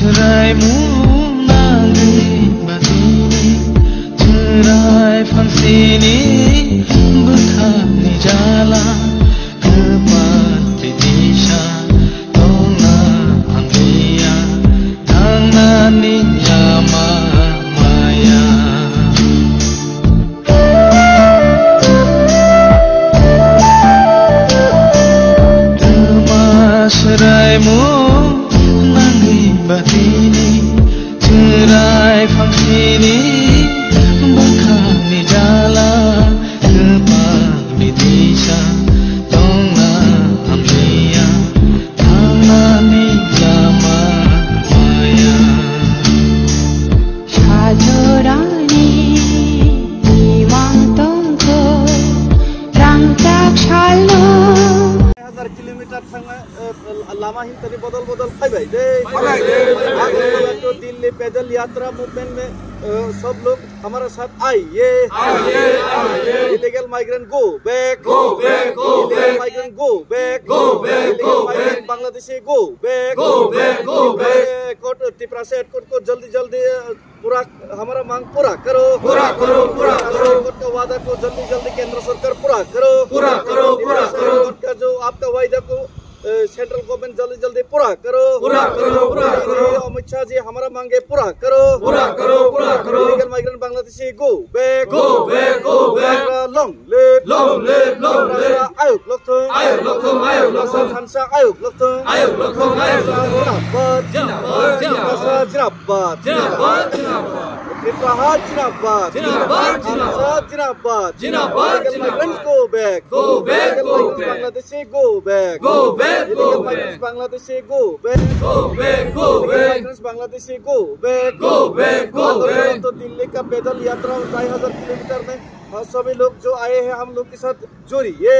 seraimu nangis batini cerai fansini berkali jalan kepat ditisha tona anglia tangan yama maya seraimu nangis batini cerai fansini berkali jalan kembali disha tona amlia tanani lama maya Sajorani iwang tongko rangtak shalo 1000 kilometre लामा ही तरी बदल बदल खाई भाई दे तो दिल्ली पैदल यात्रा मूवमेंट में सब लोग हमारे साथ आइए illegal migrant go back illegal migrant go back illegal migrant Bangladeshi go back court Tripura से कोर्ट को जल्दी जल्दी पूरा हमारा मांग पूरा करो कोर्ट का वादा को जल्दी जल्दी केंद्र सरकार पूरा करो कोर्ट का जो आपका वायदा को सेंट्रल गवर्नमेंट जल्दी जल्दी पूरा करो अमित शाह जी हमारा मांगे पूरा करो illegal migrant Bangladeshi go back long live आयोग लोकथों खानसा आयोग लोकथों जिनाबाद Tripura जिनाबाद go back Bangladeshi go back illegal migrants Bangladeshi go back Bangladeshi go back तो दिल्ली का पैदल यात्रा 2500 किलोमीटर में सभी लोग जो आए हैं हम लोग के साथ जोड़िए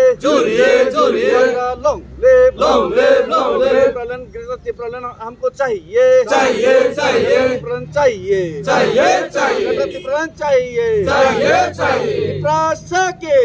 लॉन्ग लिव त्रिपुरालैंड हमको चाहिए त्रिपुरालैंड चाहिए त्रिपुरा के